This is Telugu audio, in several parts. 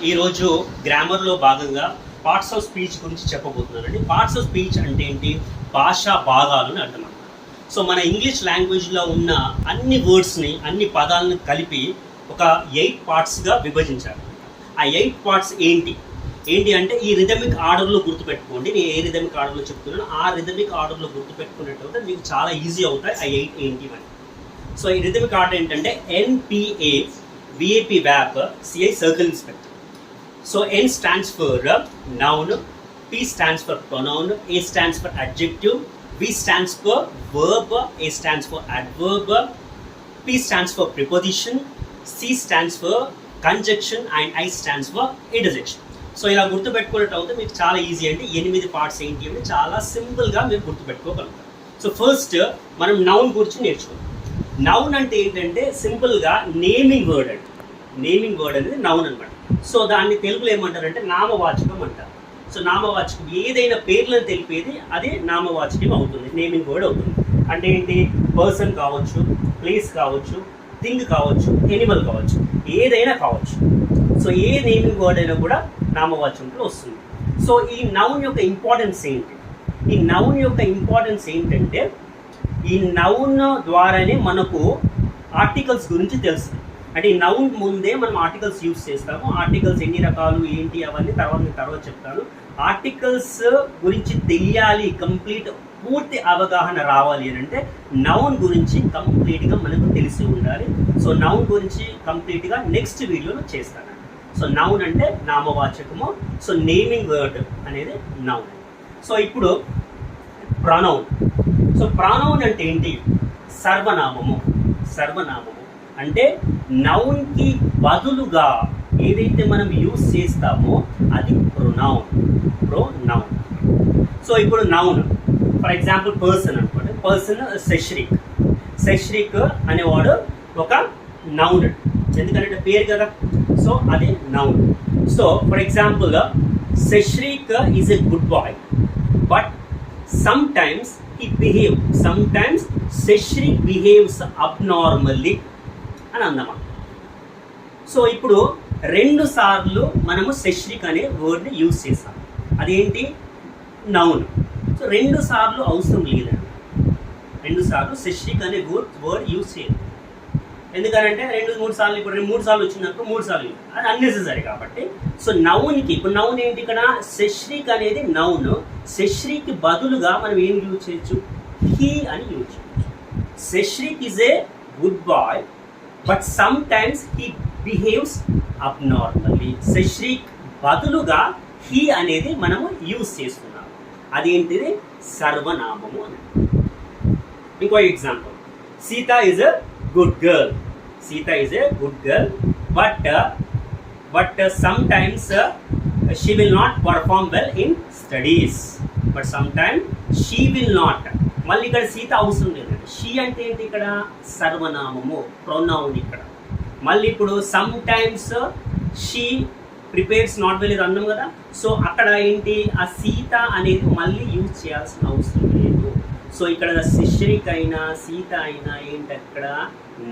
ఈరోజు గ్రామర్లో భాగంగా పార్ట్స్ ఆఫ్ స్పీచ్ గురించి చెప్పబోతున్నానండి. పార్ట్స్ ఆఫ్ స్పీచ్ అంటే ఏంటి? భాషా భాగాలు అని అర్థం అన్నమాట. సో మన ఇంగ్లీష్ లాంగ్వేజ్లో ఉన్న అన్ని వర్డ్స్ని, అన్ని పదాలను కలిపి ఒక 8 పార్ట్స్గా విభజించారు. ఆ 8 పార్ట్స్ ఏంటి అంటే ఈ రిథమిక్ ఆర్డర్లో గుర్తుపెట్టుకోండి. నేను ఏ రిథమిక్ ఆర్డర్లో చెప్తున్నాను ఆ రిథమిక్ ఆర్డర్లో గుర్తుపెట్టుకున్నట్లయితే మీకు చాలా ఈజీ అవుతాయి ఆ 8 ఏంటి అని. సో ఈ రిథమిక్ ఆర్డర్ ఏంటంటే NPA, VAP VAP, CI Circle Inspector. So N stands for noun, P stands for pronoun, A stands for adjective, V stands for verb, A stands for adverb, P stands for preposition, C stands for conjunction and I stands for interjection. So ఇలా గుర్తుపెట్టుకున్నట్టు మీకు చాలా ఈజీ అంటే 8 పార్ట్స్ ఏంటి అంటే చాలా సింపుల్గా మీరు గుర్తుపెట్టుకోగలుగుతారు. సో ఫస్ట్ మనం నౌన్ గురించి నేర్చుకుందాం. నౌన్ అంటే ఏంటంటే సింపుల్గా నేమింగ్ వర్డ్ అండి. నేమింగ్ వర్డ్ అనేది నౌన్ అనమాట. సో దాన్ని తెలుగులో ఏమంటారంటే నామవాచకం అంటారు. సో నామవాచకం ఏదైనా పేర్లను తెలిపేది అది నామవాచకం అవుతుంది, నేమింగ్ వర్డ్ అవుతుంది. అంటే ఏంటి? పర్సన్ కావచ్చు, ప్లేస్ కావచ్చు, థింగ్ కావచ్చు, ఎనిమల్ కావచ్చు, ఏదైనా కావచ్చు. సో ఏ నేమింగ్ వర్డ్ అయినా కూడా నామవాచకంలో వస్తుంది. సో ఈ నౌన్ యొక్క ఇంపార్టెన్స్ ఏంటి? ఈ నౌన్ యొక్క ఇంపార్టెన్స్ ఏంటంటే ఈ నౌన్ ద్వారానే మనకు ఆర్టికల్స్ గురించి తెలుస్తుంది. అంటే ఈ నౌన్ ముందే మనం ఆర్టికల్స్ యూజ్ చేస్తాము. ఆర్టికల్స్ ఎన్ని రకాలు ఏంటి అవన్నీ తర్వాత చెప్తాను. ఆర్టికల్స్ గురించి తెలియాలి, కంప్లీట్ పూర్తి అవగాహన రావాలి అని అంటే నౌన్ గురించి కంప్లీట్గా మనకు తెలిసి ఉండాలి. సో నౌన్ గురించి కంప్లీట్గా నెక్స్ట్ వీడియోలో చేస్తాను. సో నౌన్ అంటే నామవాచకము. సో నేమింగ్ వర్డ్ అనేది నౌన్. సో ఇప్పుడు ప్రొనౌన్. సో ప్రొనౌన్ అంటే ఏంటి? సర్వనామము. సర్వనామము అంటే నౌన్కి బదులుగా ఏదైతే మనం యూజ్ చేస్తామో అది ప్రొనౌన్. ప్రొనౌన్. సో ఇప్పుడు నౌన్ ఫర్ ఎగ్జాంపుల్ పర్సన్ అనుకోండి. పర్సన్ శశ్రిక్. శశ్రిక్ అనేవాడు ఒక నౌన్, ఎందుకంటే పేరు కదా. సో అది noun. So for example Shashrik is a good boy but sometimes he behaves, sometimes Shashrik behaves abnormally అని అందమా. సో ఇప్పుడు 2 సార్లు మనము శశ్రిక్ అనే వర్డ్ని యూజ్ చేస్తాం. అదేంటి? నౌన్. సో 2 సార్లు అవసరం లేదండి. 2 సార్లు శశ్రిక్ అనే వర్డ్ యూజ్ చేయాలి. ఎందుకంటే 2-3 సార్లు, ఇప్పుడు 3 సార్లు వచ్చినప్పుడు 3 సార్లు అది అన్నెసెసరీ కాబట్టి. సో నౌన్కి ఇప్పుడు నౌన్ ఏంటి? ఇక్కడ శశ్రిక్ అనేది నౌన్. శశ్రిక్ బదులుగా మనం ఏం యూజ్ చేయొచ్చు? హీ అని యూజ్ చేయొచ్చు. Shashrik is a good boy but sometimes he behaves abnormally. Shashrik బదులుగా హీ అనేది మనము యూజ్ చేస్తున్నాము. అదేంటిది? సర్వనామము అని. ఇంకో example, Sita is a good girl. Sita is a good girl but sometimes she will not perform well in studies. But sometimes she will not. మళ్ళీ ఇక్కడ సీత అవసరం లేదండి. షీ అంటే ఏంటి? ఇక్కడ సర్వనామము, ప్రొనౌన్ ఇక్కడ. మళ్ళీ ఇప్పుడు some times she prepares not well అన్నాం కదా. సో అక్కడ ఏంటి? ఆ సీత అనేది మళ్ళీ యూజ్ చేయాల్సిన అవసరం లేదు. సో ఇక్కడ శశ్రిక్ అయినా సీత అయినా ఏంటి అక్కడ?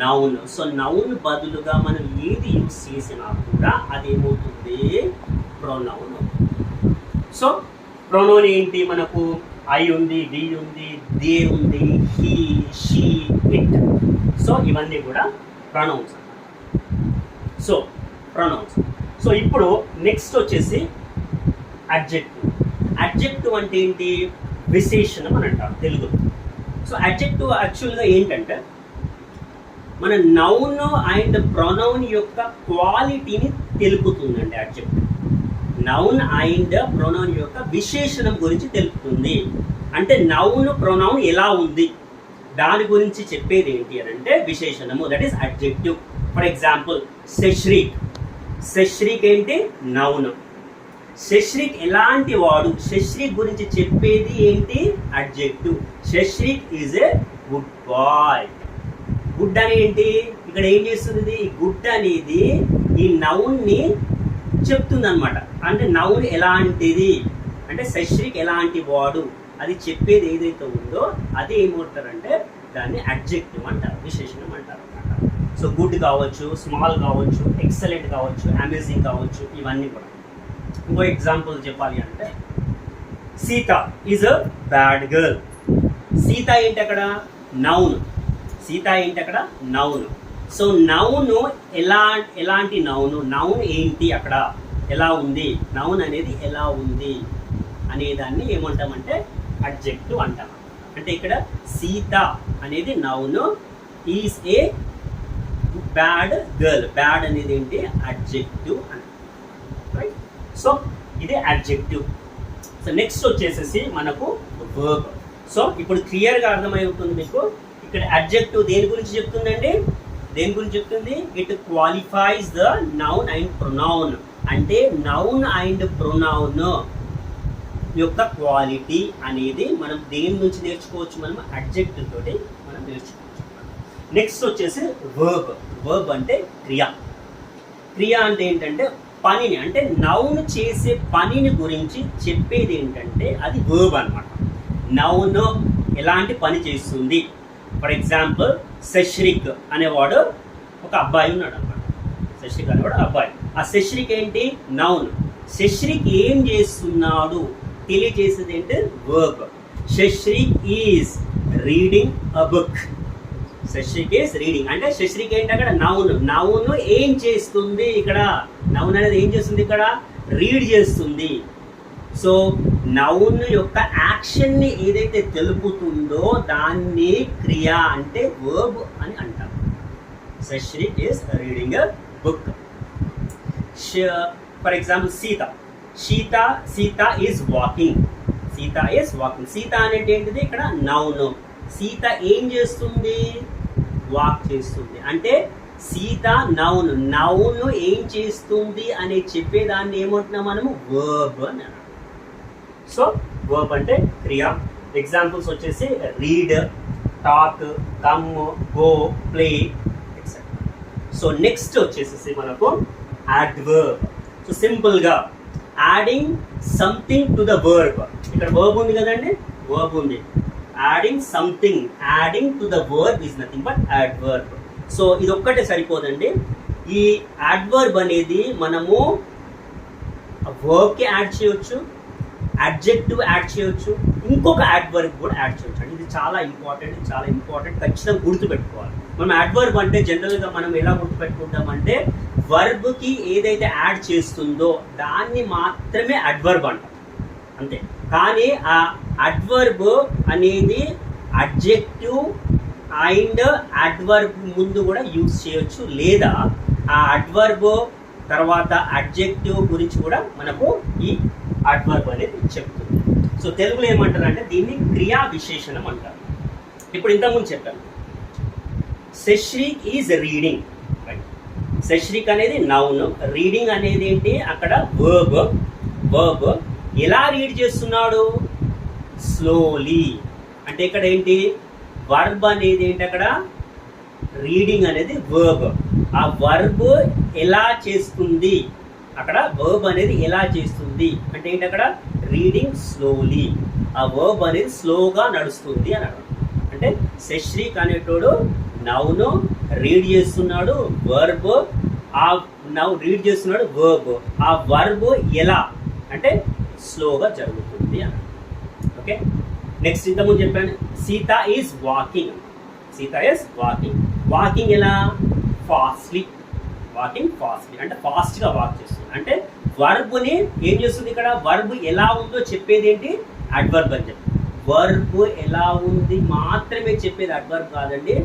నౌన్. సో నౌన్ బదులుగా మనం ఏది యూజ్ చేసినా కూడా అదేమవుతుంది? ప్రొనౌన్. సో ప్రొనౌన్ ఏంటి? మనకు ఐ ఉంది, డి ఉంది, దే ఉంది, హీ, షీ, ఇట్. సో ఇవన్నీ కూడా ప్రొనౌన్స్. So pronouns. సో ఇప్పుడు నెక్స్ట్ వచ్చేసి అడ్జెక్టివ్. అడ్జెక్టివ్ అంటే ఏంటి? విశేషణం అని అంటారు తెలుగులో. సో అడ్జెక్టివ్ యాక్చువల్గా ఏంటంటే మన నౌన్ అండ్ ప్రొనౌన్ యొక్క క్వాలిటీని తెలుపుతుందండి. అడ్జెక్టివ్ నౌన్ అండ్ ప్రొనౌన్ యొక్క విశేషణం గురించి తెలుపుతుంది. అంటే నౌన్ ప్రొనౌన్ ఎలా ఉంది దాని గురించి చెప్పేది ఏంటి అని అంటే విశేషణము. That is adjective. For example Shashrik. Shashrik ఏంటి? నౌన్. శశ్రిక్ ఎలాంటి వాడు? శశ్రిక్ గురించి చెప్పేది ఏంటి? Adjective. Shashrik is a good boy. Good అని ఏంటి? ఇక్కడ ఏం చేస్తుంది? గుడ్ అనేది ఈ నౌన్ని చెప్తుంది అనమాట. అంటే నౌన్ ఎలాంటిది అంటే శశ్రిక్ ఎలాంటి వాడు అది చెప్పేది ఏదైతే ఉందో అది ఏమంటారంటే దాన్ని అడ్జెక్టివ్ అంటారు, విశేషణం అంటారు అన్నమాట. సో గుడ్ కావచ్చు, స్మాల్ కావచ్చు, ఎక్సలెంట్ కావచ్చు, అమేజింగ్ కావచ్చు, ఇవన్నీ కూడా. ఇంకో ఎగ్జాంపుల్ చెప్పాలి అంటే Sita is a bad girl. Sita ఏంటి అక్కడ? నౌన్. సీత ఏంటి అక్కడ? నౌన్. సో నౌన్ ఎలాంటి నౌన్? నౌన్ ఏంటి అక్కడ? ఎలా ఉంది? నౌన్ అనేది ఎలా ఉంది అనేదాన్ని ఏమంటామంటే అడ్జెక్టివ్ అంటాం. అంటే ఇక్కడ సీత అనేది noun, is a bad girl. Bad అనేది ఏంటి? అడ్జెక్టివ్ అని, రైట్? సో ఇది అడ్జెక్టివ్. సో నెక్స్ట్ వచ్చేసేసి మనకు వర్బ్. సో ఇప్పుడు క్లియర్గా అర్థమై ఉంటుంది మీకు. ఇక్కడ అడ్జెక్టివ్ దేని గురించి చెప్తుందండి? దేని గురించి చెప్తుంది? It qualifies the noun and pronoun. అంటే నౌన్ అండ్ ప్రొనౌన్ యొక్క క్వాలిటీ అనేది మనం దేని నుంచి నేర్చుకోవచ్చు? మనం అడ్జెక్టివ్ తోటి మనం నేర్చుకోవచ్చు. నెక్స్ట్ వచ్చేసి వర్బ్. వర్బ్ అంటే క్రియ. క్రియ అంటే ఏంటంటే పనిని, అంటే నౌన్ చేసే పనిని గురించి చెప్పేది ఏంటంటే అది వర్బ్ అనమాట. నౌన్ ఎలాంటి పని చేస్తుంది? ఫర్ ఎగ్జాంపుల్ శశ్రిక్ అనేవాడు ఒక అబ్బాయి ఉన్నాడు అనమాట. శశ్రిక్ అనేవాడు అబ్బాయి. ఆ శశ్రిక్ ఏంటి? నౌన్. శశ్రిక్ ఏం చేస్తున్నాడు తెలియజేసేది ఏంటి? Verb. Shashrik is reading a book. Shashrik is reading అంటే శశ్రిక్ ఏంటి అక్కడ? నౌన్. నౌన్ ఏం చేస్తుంది ఇక్కడ? నౌన్ అనేది ఏం చేస్తుంది ఇక్కడ? రీడ్ చేస్తుంది. సో నౌన్ యొక్క యాక్షన్ని ఏదైతే తెలుపుతుందో దాన్ని క్రియ అంటే వర్బ్ అని అంటాం. Shashrik is reading a book. For example Sita. Sita is walking. Sita is walking. Sita అనేది ఏంటిది ఇక్కడ? నౌన్. సీత ఏం చేస్తుంది? వాక్ చేస్తుంది. అంటే సీత నౌన్. నౌన్ ఏం చేస్తుంది అని చెప్పేదాన్ని ఏమంటున్నాం మనము? వర్బ్ అని అన్నాం. సో వర్బ్ అంటే క్రియ. ఎగ్జాంపుల్స్ వచ్చేసి read, talk, come, go, play, etcetera. So next వచ్చేసి మనకు అడ్వర్బ్. సో సింపుల్గా adding something to the verb. ఇక్కడ వర్బ్ ఉంది కదండి, వర్బ్ ఉంది. Adding something, adding to the verb is nothing but adverb. So ఇది ఒక్కటే సరిపోదండి. ఈ అడ్వర్బ్ అనేది మనము వర్బ్కి యాడ్ చేయొచ్చు, అడ్జెక్టివ్ యాడ్ చేయొచ్చు, ఇంకొక అడ్వర్బ్ కూడా యాడ్ చేయొచ్చు. అంటే ఇది చాలా ఇంపార్టెంట్, ఖచ్చితంగా గుర్తుపెట్టుకోవాలి. మనం అడ్వర్బ్ అంటే జనరల్గా మనం ఎలా గుర్తుపెట్టుకుంటామంటే వర్బ్కి ఏదైతే యాడ్ చేస్తుందో దాన్ని మాత్రమే అడ్వర్బ్ అంటాం, అంతే. కానీ ఆ అడ్వర్బ్ అనేది అడ్జెక్టివ్ అండ్ అడ్వర్బ్ ముందు కూడా యూజ్ చేయొచ్చు, లేదా ఆ అడ్వర్బ్ తర్వాత అడ్జెక్టివ్ గురించి కూడా మనకు ఈ అడ్వర్బ్ అనేది చెప్తుంది. సో తెలుగులో ఏమంటారు అంటే దీన్ని క్రియా విశేషణం అంటారు. ఇప్పుడు ఇంతకుముందు చెప్పాను శశ్రిక్ ఈజ్ రీడింగ్, రైట్? శశ్రిక్ అనేది నౌన్, రీడింగ్ అనేది ఏంటి అక్కడ? వర్బ్. ఎలా రీడ్ చేస్తున్నాడు? స్లోలీ. అంటే ఇక్కడ ఏంటి? వర్బ్ అనేది ఏంటి అక్కడ? రీడింగ్ అనేది వర్బ్. ఆ వర్బ్ ఎలా చేస్తుంది అక్కడ? వర్బ్ అనేది ఎలా చేస్తుంది అంటే ఏంటి అక్కడ? Reading slowly. ఆ వర్బ్ అనేది స్లోగా నడుస్తుంది అని అర్థం. అంటే శశ్రిక్ అనేటోడు నౌను రీడ్ చేస్తున్నాడు, వర్బ్. ఆ రీడ్ చేస్తున్నాడు వర్బ్. ఆ వర్బ్ ఎలా అంటే స్లోగా జరుగుతుంది అని. ఓకే, నెక్స్ట్ ఇంతకుముందు చెప్పాను సీత ఈజ్ వాకింగ్. వాకింగ్ ఎలా? ఫాస్ట్లీ అంటే ఫాస్ట్గా వాక్ చేస్తుంది. అంటే వర్బ్ని ఏం చేస్తుంది ఇక్కడ? వర్బ్ ఎలా ఉందో చెప్పేది ఏంటి? అడ్వర్బ్ అని చెప్పి. వర్బ్ ఎలా ఉంది మాత్రమే చెప్పేది అడ్వర్బ్ కాదండి.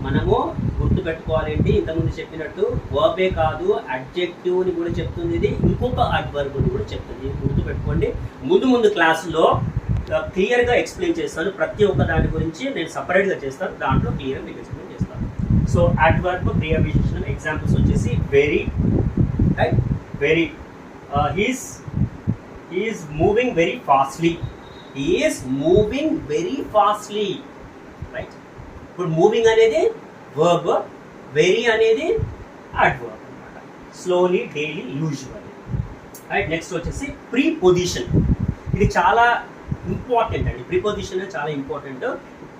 మనము గుర్తుపెట్టుకోవాలి ఏంటి? ఇంతకుముందు చెప్పినట్టు వర్బే కాదు అడ్జెక్టివ్ని కూడా చెప్తుంది, ఇది ఇంకొక అడ్వర్బ్ని కూడా చెప్తుంది. గుర్తుపెట్టుకోండి. ముందు క్లాసులో క్లియర్గా ఎక్స్ప్లెయిన్ చేస్తాను. ప్రతి ఒక్క దాని గురించి నేను సపరేట్గా చేస్తాను, దాంట్లో క్లియర్గా మీకు ఎక్స్ప్లెయిన్ చేస్తాను. సో అడ్వర్బ్ క్రియ విశేషణం ఎగ్జాంపుల్స్ వచ్చేసి very, right? Very. He is moving very fastly. Right? ఇప్పుడు మూవింగ్ అనేది వర్బ్, వెరీ అనేది అడ్వర్బ్ అన్నమాట. Slowly, daily, usually. Right? Next వచ్చేసి ప్రీపోజిషన్. ఇది చాలా ఇంపార్టెంట్ అండి. ప్రీపోజిషన్ చాలా ఇంపార్టెంట్.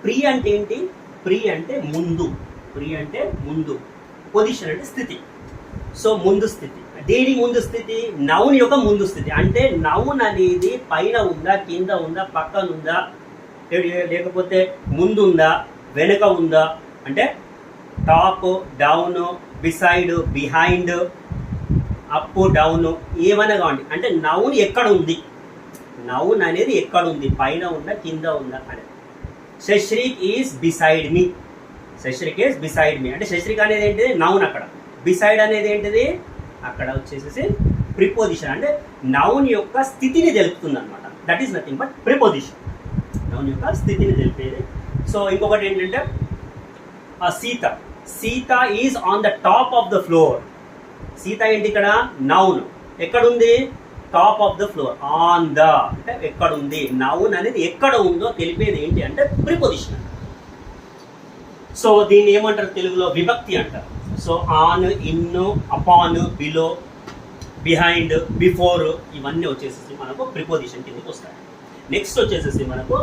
ప్రీ అంటే ఏంటి? ప్రీ అంటే ముందు. పొజిషన్ అంటే స్థితి. సో ముందు స్థితి, దేని ముందు స్థితి? నౌన్ యొక్క ముందు స్థితి. అంటే నౌన్ అనేది పైన ఉందా, కింద ఉందా, పక్కన ఉందా, లేకపోతే ముందు ఉందా, వెనుక ఉందా, అంటే top, down, beside, behind, up, down, ఏమైనా కావండి. అంటే నౌన్ ఎక్కడ ఉంది, నౌన్ అనేది ఎక్కడ ఉంది, పైన ఉందా, కింద ఉందా అనేది. Shashrik is beside me, Shashrik is beside me అంటే శశ్రిక్ అనేది ఏంటిది? నౌన్. అక్కడ బిసైడ్ అనేది ఏంటిది? అక్కడ వచ్చేసేసి ప్రిపోజిషన్. అంటే నౌన్ యొక్క స్థితిని తెలుపుతుంది అనమాట. That is nothing but preposition, noun యొక్క స్థితిని తెలిపేది. సో ఇంకొకటి ఏంటంటే Sita, Sita is on the top of the floor. Sita ఏంటి? ఇక్కడ నౌన్. ఎక్కడుంది? Top of the floor. On the అంటే ఎక్కడ ఉంది. నౌన్ అనేది ఎక్కడ ఉందో తెలిపేది ఏంటి అంటే ప్రిపోజిషన్. సో దీన్ని ఏమంటారు తెలుగులో? విభక్తి అంటారు. So on, in, upon, below, behind, before, ఇవన్నీ వచ్చేసేసి మనకు ప్రిపోజిషన్ కిందకి వస్తాయి. నెక్స్ట్ వచ్చేసేసి మనకు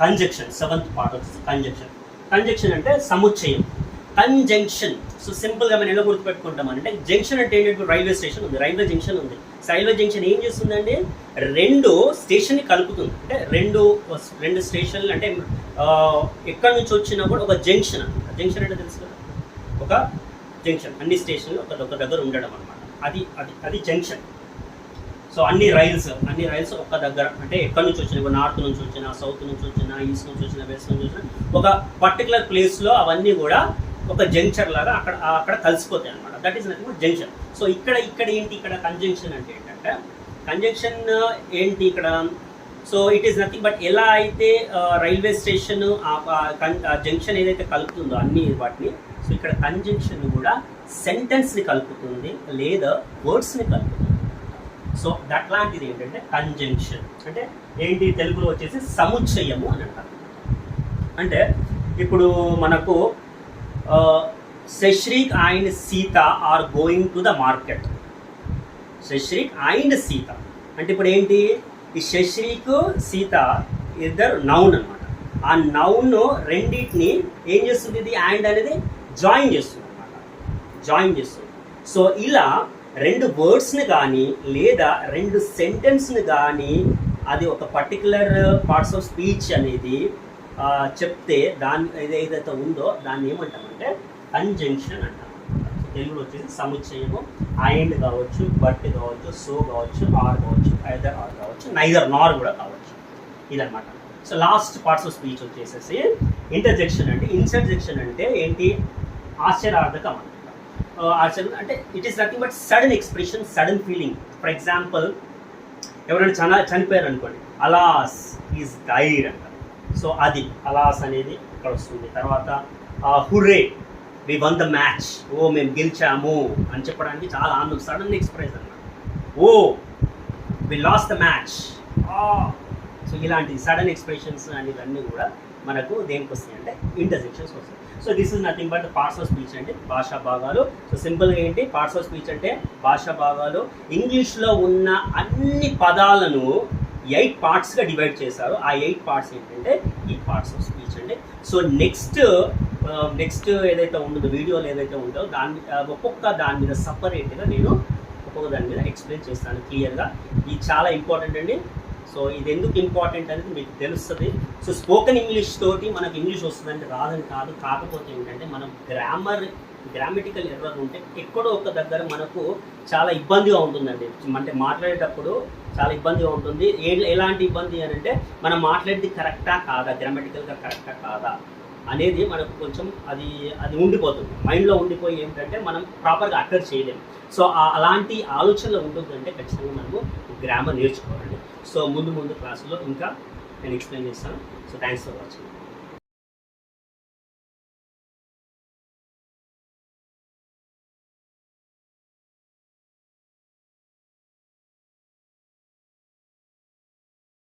కంజంక్షన్. సెవెంత్ పార్ట్ వచ్చేసి కంజంక్షన్. కంజంక్షన్ అంటే సముచ్చయం, కంజంక్షన్. సో సింపుల్గా మనం ఎలా గుర్తుపెట్టుకుంటాం అంటే జంక్షన్ అంటే ఏంటంటే రైల్వే స్టేషన్ ఉంది, రైల్వే జంక్షన్ ఉంది. రైల్వే జంక్షన్ ఏం చేస్తుందండి? రెండు స్టేషన్ని కలుపుతుంది. అంటే రెండు స్టేషన్లు అంటే ఎక్కడి నుంచి వచ్చినా కూడా ఒక జంక్షన్ అనమాట. జంక్షన్ అంటే తెలుసు కదా, ఒక జంక్షన్, అన్ని స్టేషన్లు ఒక దగ్గర ఉండడం అనమాట. అది అది అది జంక్షన్. సో అన్ని రైల్స్ ఒక దగ్గర, అంటే ఎక్కడి నుంచి వచ్చినా, నార్త్ నుంచి వచ్చినా, సౌత్ నుంచి వచ్చినా, ఈస్ట్ నుంచి వచ్చినా, వెస్ట్ నుంచి వచ్చినా, ఒక పర్టికులర్ ప్లేస్లో అవన్నీ కూడా ఒక జంక్షన్ లాగా అక్కడ కలిసిపోతాయి అనమాట. That is nothing but junction. So ఇక్కడ ఏంటి? ఇక్కడ కంజంక్షన్ అంటే ఏంటంటే, కంజంక్షన్ ఏంటి ఇక్కడ? So it is nothing but ఎలా అయితే రైల్వే స్టేషన్ జంక్షన్ ఏదైతే కలుపుతుందో అన్ని వాటిని, సో ఇక్కడ కంజంక్షన్ కూడా సెంటెన్స్ని కలుపుతుంది లేదా వర్డ్స్ని కలుపుతుంది. సో అట్లాంటిది ఏంటంటే కంజంక్షన్. అంటే ఏంటి? తెలుగులో వచ్చేసి సముచ్చయము అని అంటారు. అంటే ఇప్పుడు మనకు Shashrik and Sita are going to the market. Shashrik and Sita అంటే ఇప్పుడు ఏంటి? ఈ శశ్రిక్, సీత ఇద్దరు నౌన్ అనమాట. ఆ నౌన్ రెండింటిని ఏం చేస్తుంది? ఇది అండ్ అనేది జాయిన్ చేస్తుంది అనమాట, జాయిన్ చేస్తుంది. సో ఇలా రెండు వర్డ్స్ని కానీ లేదా రెండు సెంటెన్స్ని కానీ అది ఒక పర్టికులర్ పార్ట్స్ ఆఫ్ స్పీచ్ అనేది చెప్తే దాన్ని ఏదైతే ఉందో దాన్ని ఏమంటామంటే కంజంక్షన్ అంటాం. తెలుగులో వచ్చేసి సముచ్చయము. అండ్ కావచ్చు, బట్ కావచ్చు, సో కావచ్చు, ఆర్ కావచ్చు, ఐదర్ ఆర్ కావచ్చు, నైదర్ నార్ కూడా కావచ్చు. ఇదనమాట. So last parts of speech వచ్చేసేసి ఇంటర్జెక్షన్. అంటే ఇంటర్జెక్షన్ అంటే ఏంటి? ఆశ్చర్యార్థకం అనమాట. ఆశ్చర్యం అంటే it is nothing but sudden expression, sudden feeling. For example ఎవరైనా చనిపోయారు అనుకోండి, అలాస్ ఈజ్ డైడ్ అంటారు. సో అది అలాస్ అనేది ఇక్కడ వస్తుంది. తర్వాత hurray, we won the match, oh మేము గెలిచాము అని చెప్పడానికి చాలా ఆనందం, సడన్ ఎక్స్ప్రెస్ అన్నమాట. ఓ వి లాస్ట్ ద మ్యాచ్. సో ఇలాంటి సడన్ ఎక్స్ప్రెషన్స్ అనేవన్నీ కూడా మనకు దేనికి వస్తాయి అంటే ఇంటర్జెక్షన్స్ వస్తాయి. So this is nothing but parts of speech అంటే భాషా భాగాలు. సో సింపుల్గా ఏంటి? పార్ట్స్ ఆఫ్ స్పీచ్ అంటే భాషా భాగాలు. ఇంగ్లీష్లో ఉన్న అన్ని పదాలను 8 పార్ట్స్గా డివైడ్ చేశారు. ఆ 8 పార్ట్స్ ఏంటంటే ఈ పార్ట్స్ ఆఫ్ స్పీచ్ అండి. సో నెక్స్ట్ ఏదైతే ఉండదో, వీడియోలో ఏదైతే ఉందో దాని ఒక్కొక్క దాని మీద సపరేట్గా నేను ఒక్కొక్క దాని మీద ఎక్స్ప్లెయిన్ చేస్తాను క్లియర్గా. ఇది చాలా ఇంపార్టెంట్ అండి. సో ఇది ఎందుకు ఇంపార్టెంట్ అనేది మీకు తెలుస్తుంది. సో స్పోకెన్ ఇంగ్లీష్ తోటి మనకు ఇంగ్లీష్ వస్తుందంటే రాదని కాదు. కాకపోతే ఏంటంటే మనం గ్రామటికల్ ఎర్రర్ ఉంటే ఎక్కడో ఒక దగ్గర మనకు చాలా ఇబ్బందిగా ఉంటుందండి. అంటే మాట్లాడేటప్పుడు చాలా ఇబ్బందిగా ఉంటుంది. ఎలాంటి ఇబ్బంది అని అంటే మనం మాట్లాడేది కరెక్టా కాదా, గ్రామటికల్గా కరెక్టా కాదా అనేది మనకు కొంచెం అది ఉండిపోతుంది, మైండ్లో ఉండిపోయి ఏంటంటే మనం ప్రాపర్గా అటర్ చేయలేము. సో అలాంటి ఆలోచనలో ఉంటుందంటే ఖచ్చితంగా మనము గ్రామర్ నేర్చుకోవాలండి. సో ముందు క్లాసులో ఇంకా నేను ఎక్స్ప్లెయిన్ చేస్తాను. So thanks for watching.